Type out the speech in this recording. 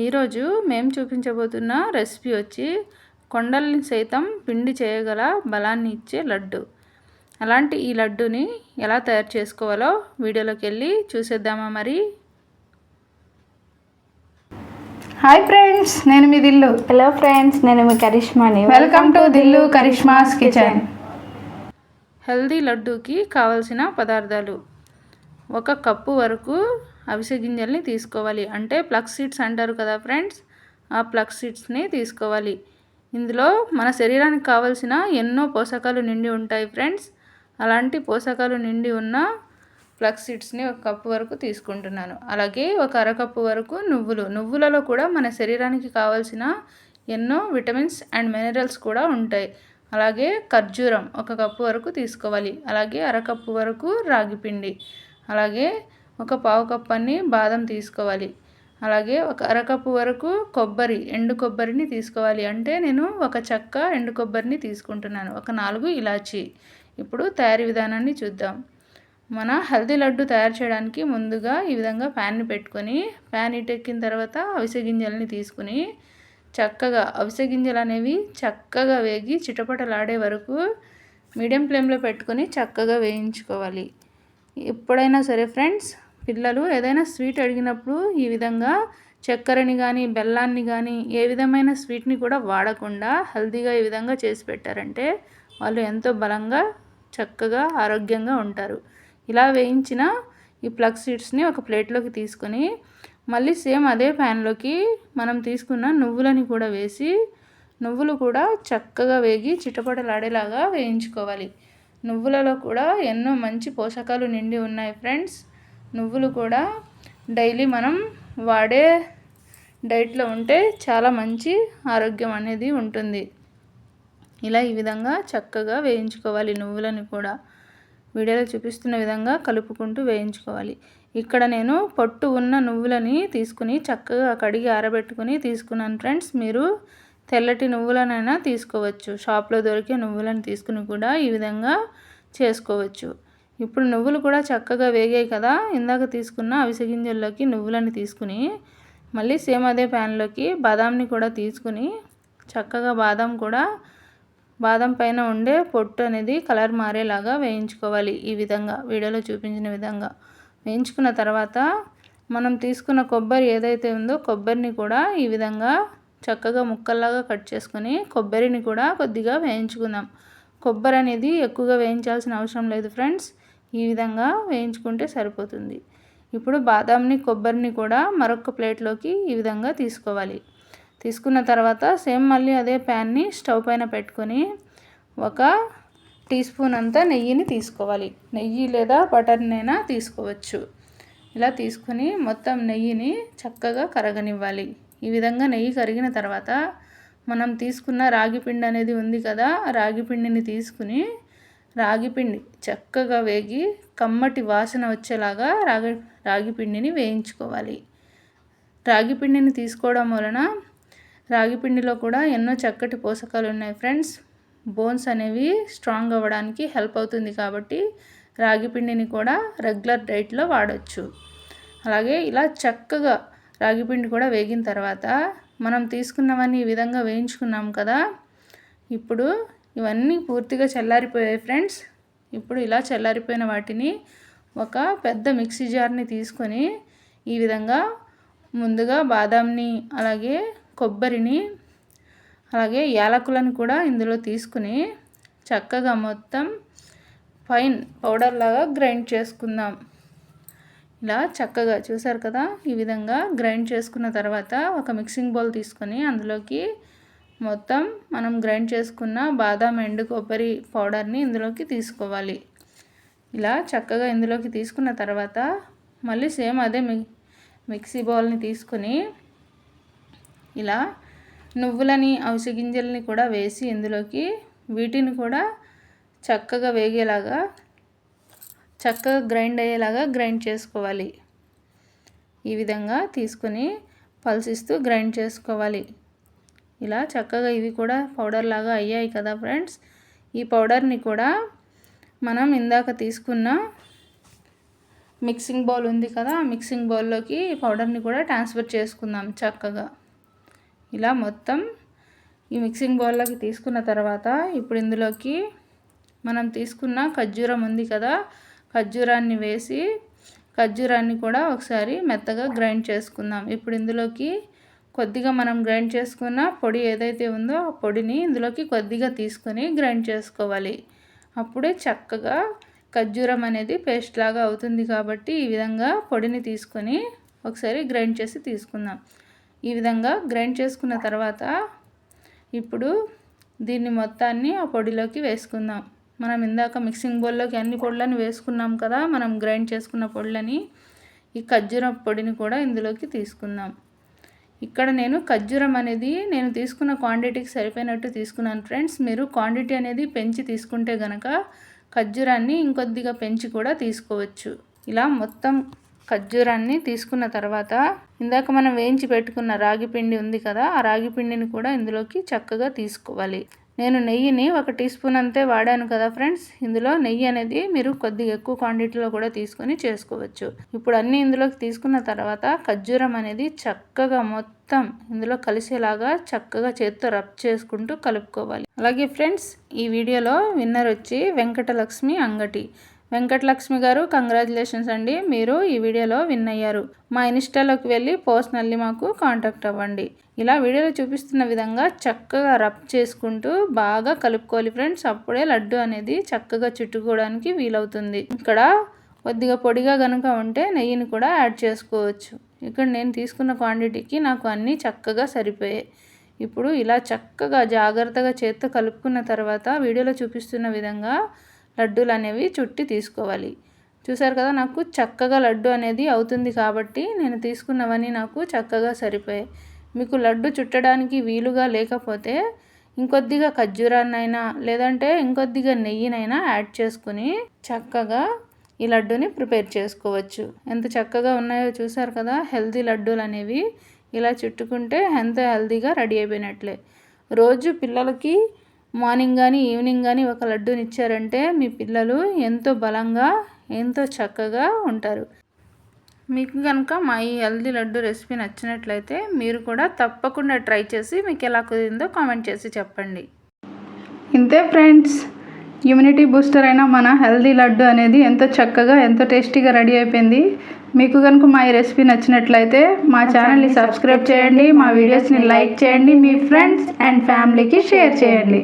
ఈరోజు మేము చూపించబోతున్న రెసిపీ వచ్చి కొండల్ని సైతం పిండి చేయగల బలాన్ని ఇచ్చే లడ్డు. అలాంటి ఈ లడ్డుని ఎలా తయారు చేసుకోవాలో వీడియోలోకి వెళ్ళి చూసేద్దామా మరి. హాయ్ ఫ్రెండ్స్, నేను మీ దిల్లు. హలో ఫ్రెండ్స్, నేను మీ కరిష్మాని. Welcome to Dillu Karishma's kitchen. Healthy లడ్డూకి కావలసిన పదార్థాలు: 1 కప్పు వరకు అవిసె గింజల్ని తీసుకోవాలి. అంటే ప్లగ్ సీడ్స్ అంటారు కదా ఫ్రెండ్స్, ఆ ప్లగ్ సీడ్స్ని తీసుకోవాలి. ఇందులో మన శరీరానికి కావాల్సిన ఎన్నో పోషకాలు నిండి ఉంటాయి ఫ్రెండ్స్. అలాంటి పోషకాలు నిండి ఉన్న ప్లగ్ సీడ్స్ని 1 కప్పు వరకు తీసుకుంటున్నాను. అలాగే 1 అరకప్పు వరకు నువ్వులలో కూడా మన శరీరానికి కావాల్సిన ఎన్నో విటమిన్స్ అండ్ మినరల్స్ కూడా ఉంటాయి. అలాగే ఖర్జూరం 1 కప్పు వరకు తీసుకోవాలి. అలాగే అరకప్పు వరకు రాగి పిండి, అలాగే 1 పావు కప్పు అన్ని బాదం తీసుకోవాలి. అలాగే 1 అరకప్పు వరకు ఎండు కొబ్బరిని తీసుకోవాలి. అంటే నేను 1 చెక్క ఎండు కొబ్బరిని తీసుకుంటున్నాను. 4 ఇలాచీ. ఇప్పుడు తయారీ విధానాన్ని చూద్దాం. మన హెల్దీ లడ్డు తయారు చేయడానికి ముందుగా ఈ విధంగా ప్యాన్ని పెట్టుకొని, ప్యాన్ హీటెక్కిన తర్వాత అవిసె గింజల్ని తీసుకుని చక్కగా అవిసె గింజలు అనేవి చక్కగా వేగి చిటపటలాడే వరకు మీడియం ఫ్లేమ్లో పెట్టుకొని చక్కగా వేయించుకోవాలి. ఎప్పుడైనా సరే ఫ్రెండ్స్, పిల్లలు ఏదైనా స్వీట్ అడిగినప్పుడు ఈ విధంగా చక్కెరని కానీ బెల్లాన్ని కానీ ఏ విధమైన స్వీట్ని కూడా వాడకుండా హెల్తీగా ఈ విధంగా చేసి పెట్టారంటే వాళ్ళు ఎంతో బలంగా చక్కగా ఆరోగ్యంగా ఉంటారు. ఇలా వేయించిన ఈ ప్లగ్ సీడ్స్ని ఒక ప్లేట్లోకి తీసుకొని మళ్ళీ సేమ్ అదే ప్యాన్లోకి మనం తీసుకున్న నువ్వులని కూడా వేసి నువ్వులు కూడా చక్కగా వేగి చిటపటలాడేలాగా వేయించుకోవాలి. నువ్వులలో కూడా ఎన్నో మంచి పోషకాలు నిండి ఉన్నాయి ఫ్రెండ్స్. నువ్వులు కూడా డైలీ మనం వాడే డైట్లో ఉంటే చాలా మంచి ఆరోగ్యం అనేది ఉంటుంది. ఇలా ఈ విధంగా చక్కగా వేయించుకోవాలి. నువ్వులని కూడా వీడియోలో చూపిస్తున్న విధంగా కలుపుకుంటూ వేయించుకోవాలి. ఇక్కడ నేను పొట్టు ఉన్న నువ్వులని తీసుకుని చక్కగా కడిగి ఆరబెట్టుకుని తీసుకున్నాను ఫ్రెండ్స్. మీరు తెల్లటి నువ్వులనైనా తీసుకోవచ్చు. షాప్లో దొరికే నువ్వులను తీసుకుని కూడా ఈ విధంగా చేసుకోవచ్చు. ఇప్పుడు నువ్వులు కూడా చక్కగా వేగాయి కదా. ఇందాక తీసుకున్న అవిసె గింజల్లోకి నువ్వులని తీసుకుని మళ్ళీ సేమ్ అదే ప్యాన్లోకి బాదాంని కూడా తీసుకుని చక్కగా బాదం పైన ఉండే పొట్టు అనేది కలర్ మారేలాగా వేయించుకోవాలి. ఈ విధంగా వీడియోలో చూపించిన విధంగా వేయించుకున్న తర్వాత మనం తీసుకున్న కొబ్బరి ఏదైతే ఉందో కొబ్బరిని కూడా ఈ విధంగా చక్కగా ముక్కల్లాగా కట్ చేసుకొని కొబ్బరిని కూడా కొద్దిగా వేయించుకుందాం. కొబ్బరి అనేది ఎక్కువగా వేయించాల్సిన అవసరం లేదు ఫ్రెండ్స్, ఈ విధంగా వేయించుకుంటే సరిపోతుంది. ఇప్పుడు బాదాంని కొబ్బరిని కూడా మరొక ప్లేట్లోకి ఈ విధంగా తీసుకోవాలి. తీసుకున్న తర్వాత సేమ్ మళ్ళీ అదే ప్యాన్ని స్టవ్ పైన పెట్టుకొని 1 టీ స్పూన్ అంతా నెయ్యిని తీసుకోవాలి. నెయ్యి లేదా బటర్నైనా తీసుకోవచ్చు. ఇలా తీసుకొని మొత్తం నెయ్యిని చక్కగా కరగనివ్వాలి. ఈ విధంగా నెయ్యి కరిగిన తర్వాత మనం తీసుకున్న రాగి పిండి అనేది ఉంది కదా, రాగి పిండిని తీసుకుని రాగి పిండి చక్కగా వేగి కమ్మటి వాసన వచ్చేలాగా రాగి పిండిని వేయించుకోవాలి. రాగి పిండిని తీసుకోవడం వలన రాగి పిండిలో కూడా ఎన్నో చక్కటి పోషకాలు ఉన్నాయి ఫ్రెండ్స్. బోన్స్ అనేవి స్ట్రాంగ్ అవ్వడానికి హెల్ప్ అవుతుంది కాబట్టి రాగి పిండిని కూడా రెగ్యులర్ డైట్లో వాడచ్చు. అలాగే ఇలా చక్కగా రాగి పిండి కూడా వేగిన తర్వాత మనం తీసుకున్నవన్నీ ఈ విధంగా వేయించుకున్నాం కదా. ఇప్పుడు ఇవన్నీ పూర్తిగా చల్లారిపోయాయి ఫ్రెండ్స్. ఇప్పుడు ఇలా చల్లారిపోయిన వాటిని ఒక పెద్ద మిక్సీ జార్ని తీసుకొని ఈ విధంగా ముందుగా బాదాంని, అలాగే కొబ్బరిని, అలాగే యాలకులను కూడా ఇందులో తీసుకుని చక్కగా మొత్తం ఫైన్ పౌడర్ లాగా గ్రైండ్ చేసుకుందాం. ఇలా చక్కగా చూసారు కదా, ఈ విధంగా గ్రైండ్ చేసుకున్న తర్వాత ఒక మిక్సింగ్ బౌల్ తీసుకొని అందులోకి మొత్తం మనం గ్రైండ్ చేసుకున్న బాదాం ఎండు కొబ్బరి పౌడర్ని ఇందులోకి తీసుకోవాలి. ఇలా చక్కగా ఇందులోకి తీసుకున్న తర్వాత మళ్ళీ సేమ్ అదే మిక్సీ బౌల్ని తీసుకొని ఇలా నువ్వులని అవిసె గింజల్ని కూడా వేసి ఇందులోకి వీటిని కూడా చక్కగా వేగేలాగా చక్కగా గ్రైండ్ అయ్యేలాగా గ్రైండ్ చేసుకోవాలి. ఈ విధంగా తీసుకొని పల్సిస్తూ గ్రైండ్ చేసుకోవాలి. ఇలా చక్కగా ఇవి కూడా పౌడర్ లాగా అయ్యాయి కదా ఫ్రెండ్స్. ఈ పౌడర్ని కూడా మనం ఇందాక తీసుకున్న మిక్సింగ్ బౌల్ ఉంది కదా, ఆ మిక్సింగ్ బౌల్లోకి ఈ పౌడర్ని కూడా ట్రాన్స్ఫర్ చేసుకుందాం చక్కగా. ఇలా మొత్తం ఈ మిక్సింగ్ బౌల్లోకి తీసుకున్న తర్వాత ఇప్పుడు ఇందులోకి మనం తీసుకున్న ఖర్జూరం ఉంది కదా, ఖర్జూరాన్ని వేసి ఖర్జూరాన్ని కూడా ఒకసారి మెత్తగా గ్రైండ్ చేసుకుందాం. ఇప్పుడు ఇందులోకి కొద్దిగా మనం గ్రైండ్ చేసుకున్న పొడి ఏదైతే ఉందో ఆ పొడిని ఇందులోకి కొద్దిగా తీసుకొని గ్రైండ్ చేసుకోవాలి. అప్పుడే చక్కగా ఖర్జూరం అనేది పేస్ట్ లాగా అవుతుంది. కాబట్టి ఈ విధంగా పొడిని తీసుకొని ఒకసారి గ్రైండ్ చేసి తీసుకుందాం. ఈ విధంగా గ్రైండ్ చేసుకున్న తర్వాత ఇప్పుడు దీన్ని మొత్తాన్ని ఆ పొడిలోకి వేసుకుందాం. మనం ఇందాక మిక్సింగ్ బౌల్లోకి అన్ని పొడులను వేసుకున్నాం కదా, మనం గ్రైండ్ చేసుకున్న పొడులని, ఈ ఖర్జూరం పొడిని కూడా ఇందులోకి తీసుకుందాం. ఇక్కడ నేను ఖర్జూరం అనేది నేను తీసుకున్న క్వాంటిటీకి సరిపోయినట్టు తీసుకున్నాను ఫ్రెండ్స్. మీరు క్వాంటిటీ అనేది పెంచి తీసుకుంటే కనుక ఖర్జూరాన్ని ఇంకొద్దిగా పెంచి కూడా తీసుకోవచ్చు. ఇలా మొత్తం ఖర్జూరాన్ని తీసుకున్న తర్వాత ఇందాక మనం వేయించి పెట్టుకున్న రాగి పిండి ఉంది కదా, ఆ రాగి పిండిని కూడా ఇందులోకి చక్కగా తీసుకోవాలి. నేను నెయ్యిని 1 టీ స్పూన్ అంతే వాడాను కదా ఫ్రెండ్స్. ఇందులో నెయ్యి అనేది మీరు కొద్దిగా ఎక్కువ క్వాంటిటీలో కూడా తీసుకొని చేసుకోవచ్చు. ఇప్పుడు అన్నీ ఇందులోకి తీసుకున్న తర్వాత ఖర్జూరం అనేది చక్కగా మొత్తం ఇందులో కలిసేలాగా చక్కగా చేత్తో రబ్ చేసుకుంటూ కలుపుకోవాలి. అలాగే ఫ్రెండ్స్, ఈ వీడియోలో విన్నర్ వచ్చి వెంకటలక్ష్మి అంగటి. వెంకటలక్ష్మి గారు కంగ్రాచులేషన్స్ అండి, మీరు ఈ వీడియోలో విన్ అయ్యారు. మా ఇన్స్టాలోకి వెళ్ళి పర్సనల్లీ మాకు కాంటాక్ట్ అవ్వండి. ఇలా వీడియోలో చూపిస్తున్న విధంగా చక్కగా రబ్ చేసుకుంటూ బాగా కలుపుకోవాలి ఫ్రెండ్స్. అప్పుడే లడ్డు అనేది చక్కగా చుట్టుకోవడానికి వీలవుతుంది. ఇక్కడ కొద్దిగా పొడిగా కనుక ఉంటే నెయ్యిని కూడా యాడ్ చేసుకోవచ్చు. ఇక్కడ నేను తీసుకున్న క్వాంటిటీకి నాకు అన్నీ చక్కగా సరిపోయాయి. ఇప్పుడు ఇలా చక్కగా జాగ్రత్తగా చేత్తో కలుపుకున్న తర్వాత వీడియోలో చూపిస్తున్న విధంగా లడ్డూలు అనేవి చుట్టి తీసుకోవాలి. చూసారు కదా, నాకు చక్కగా లడ్డు అనేది అవుతుంది కాబట్టి నేను తీసుకున్నవన్నీ నాకు చక్కగా సరిపోయాయి. మీకు లడ్డు చుట్టడానికి వీలుగా లేకపోతే ఇంకొద్దిగా ఖర్జూరాన్నైనా లేదంటే ఇంకొద్దిగా నెయ్యినైనా యాడ్ చేసుకుని చక్కగా ఈ లడ్డూని ప్రిపేర్ చేసుకోవచ్చు. ఎంత చక్కగా ఉన్నాయో చూసారు కదా. హెల్తీ లడ్డూలు అనేవి ఇలా చుట్టుకుంటే ఎంత హెల్తీగా రెడీ అయిపోయినట్లే. రోజు పిల్లలకి మార్నింగ్ కానీ ఈవినింగ్ కానీ ఒక లడ్డూని ఇచ్చారంటే మీ పిల్లలు ఎంతో బలంగా ఎంతో చక్కగా ఉంటారు. మీకు కనుక మా ఈ హెల్తీ లడ్డు రెసిపీ నచ్చినట్లయితే మీరు కూడా తప్పకుండా ట్రై చేసి మీకు ఎలా కుదిరిందో కామెంట్ చేసి చెప్పండి. ఇంతే ఫ్రెండ్స్, ఇమ్యూనిటీ బూస్టర్ అయిన మన హెల్తీ లడ్డు అనేది ఎంతో చక్కగా ఎంతో టేస్టీగా రెడీ అయిపోయింది. మీకు కనుక మా ఈ రెసిపీ నచ్చినట్లయితే మా ఛానల్ని సబ్స్క్రైబ్ చేయండి, మా వీడియోస్ని లైక్ చేయండి, మీ ఫ్రెండ్స్ అండ్ ఫ్యామిలీకి షేర్ చేయండి.